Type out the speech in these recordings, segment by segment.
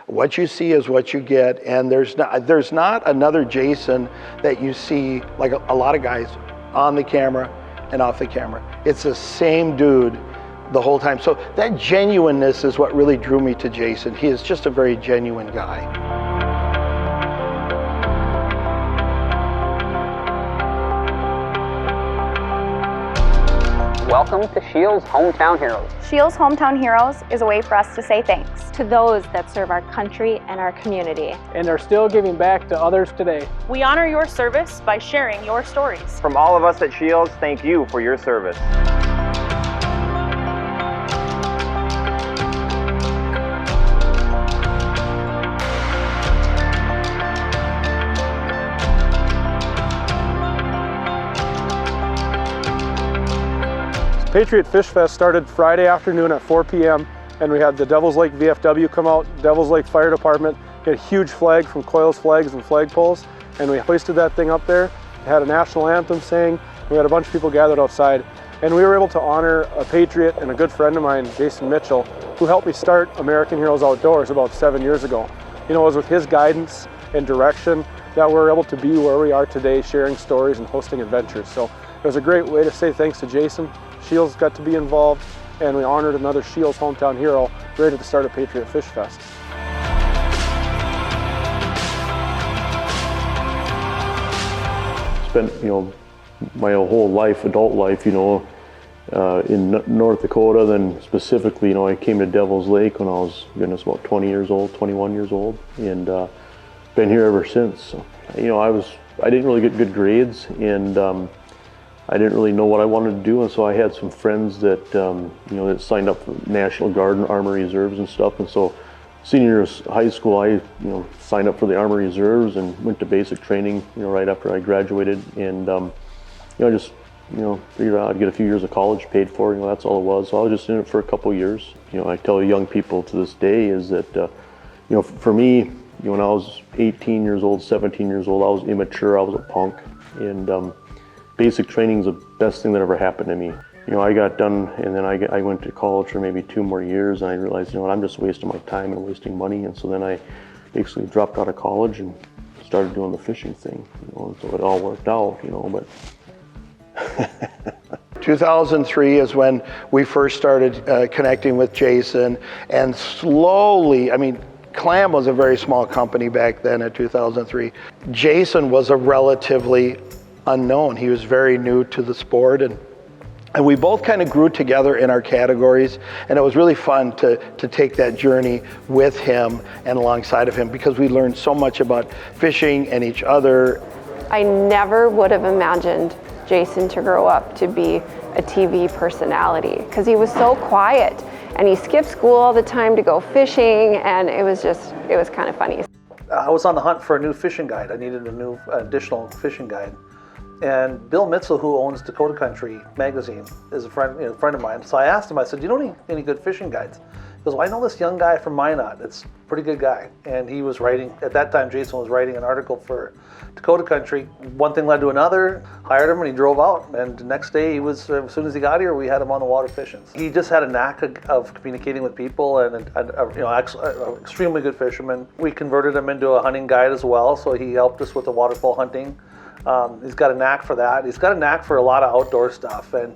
what you see is what you get, and there's not another Jason that you see like a lot of guys on the camera and off the camera. It's the same dude the whole time. So that genuineness is what really drew me to Jason. He is just a very genuine guy. Welcome to Scheels Hometown Heroes. Scheels Hometown Heroes is a way for us to say thanks to those that serve our country and our community, and are still giving back to others today. We honor your service by sharing your stories. From all of us at Scheels, thank you for your service. Patriot Fish Fest started Friday afternoon at 4 p.m. and we had the Devils Lake VFW come out, Devils Lake Fire Department, get a huge flag from Coils Flags and flagpoles, and we hoisted that thing up there. It had a national anthem sang. We had a bunch of people gathered outside, and we were able to honor a Patriot and a good friend of mine, Jason Mitchell, who helped me start American Heroes Outdoors about 7 years ago. You know, it was with his guidance and direction that we're able to be where we are today, sharing stories and hosting adventures. So it was a great way to say thanks to Jason. Scheels got to be involved, and we honored another Scheels Hometown Hero right at the start of Patriot Fish Fest. Spent, my whole life, adult life, in North Dakota. Then specifically, I came to Devil's Lake when I was, about 20 years old, 21 years old, and been here ever since. So, I didn't really get good grades, and I didn't really know what I wanted to do, and so I had some friends that that signed up for National Guard and Army Reserves and stuff. And so, senior year of high school, I signed up for the Army Reserves and went to basic training right after I graduated, and just figured out I'd get a few years of college paid for. That's all it was. So I was just in it for a couple of years. I tell young people to this day is that for me, when I was 18 years old, 17 years old, I was immature. I was a punk, and basic training is the best thing that ever happened to me. I got done, and then I went to college for maybe 2 more years, and I realized, I'm just wasting my time and wasting money. And so then I basically dropped out of college and started doing the fishing thing. And so it all worked out, but. 2003 is when we first started connecting with Jason, and slowly, Clam was a very small company back then in 2003. Jason was a relatively unknown. He was very new to the sport, and we both kind of grew together in our categories, and it was really fun to take that journey with him and alongside of him, because we learned so much about fishing and each other. I never would have imagined Jason to grow up to be a TV personality, because he was so quiet and he skipped school all the time to go fishing, and it was kind of funny. I was on the hunt for a new fishing guide. I needed a new additional fishing guide. And Bill Mitzel, who owns Dakota Country magazine, is a friend of mine. So I asked him, I said, "Do you know any good fishing guides?" He goes, "Well, I know this young guy from Minot. It's a pretty good guy." And he was writing, at that time, Jason was writing an article for Dakota Country. One thing led to another, hired him, and he drove out. And the next day, as soon as he got here, we had him on the water fishing. He just had a knack of communicating with people, and extremely good fisherman. We converted him into a hunting guide as well, so he helped us with the waterfowl hunting. He's got a knack for that. He's got a knack for a lot of outdoor stuff, and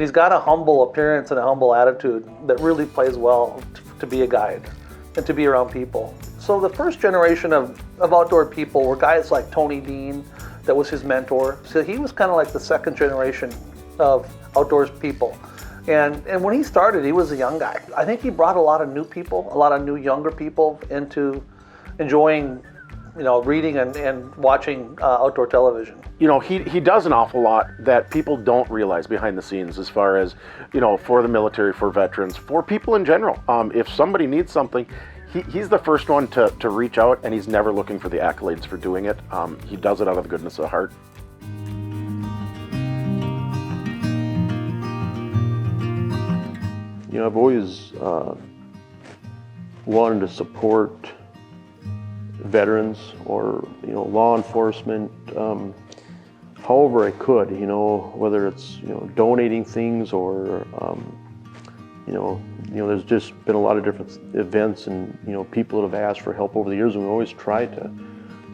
he's got a humble appearance and a humble attitude that really plays well to be a guide and to be around people. So the first generation of outdoor people were guys like Tony Dean, that was his mentor. So he was kind of like the second generation of outdoors people. And when he started, he was a young guy. I think he brought a lot of new people, a lot of new younger people into enjoying reading and watching outdoor television. He does an awful lot that people don't realize behind the scenes, as far as, for the military, for veterans, for people in general. If somebody needs something, he's the first one to reach out, and he's never looking for the accolades for doing it. He does it out of the goodness of heart. I've always wanted to support veterans or law enforcement however I could, whether it's donating things or there's just been a lot of different events and, people that have asked for help over the years, and we always try to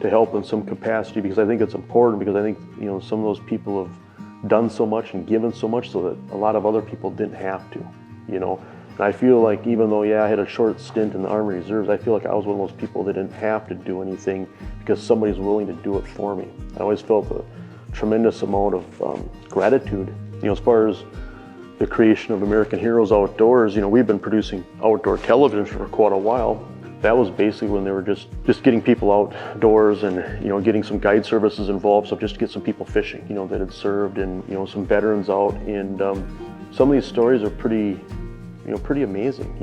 help in some capacity, because I think it's important, because I think, some of those people have done so much and given so much so that a lot of other people didn't have to, And I feel like, even though, I had a short stint in the Army Reserves, I feel like I was one of those people that didn't have to do anything because somebody's willing to do it for me. I always felt a tremendous amount of gratitude, as far as the creation of American Heroes Outdoors. We've been producing outdoor television for quite a while. That was basically when they were just getting people outdoors and, getting some guide services involved, so just to get some people fishing, that had served, and, some veterans out. And some of these stories are pretty amazing,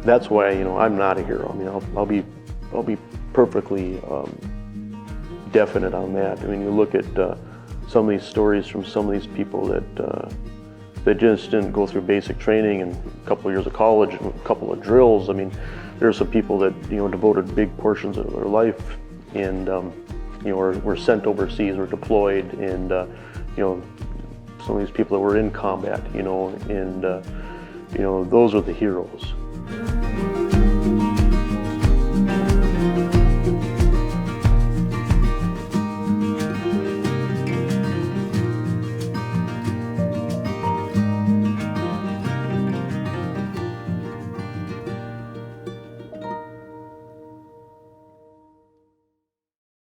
That's why, I'm not a hero. I'll be perfectly definite on that. You look at some of these stories from some of these people that just didn't go through basic training and a couple of years of college and a couple of drills. There are some people that devoted big portions of their life and were sent overseas or deployed, and some of these people that were in combat, and those are the heroes.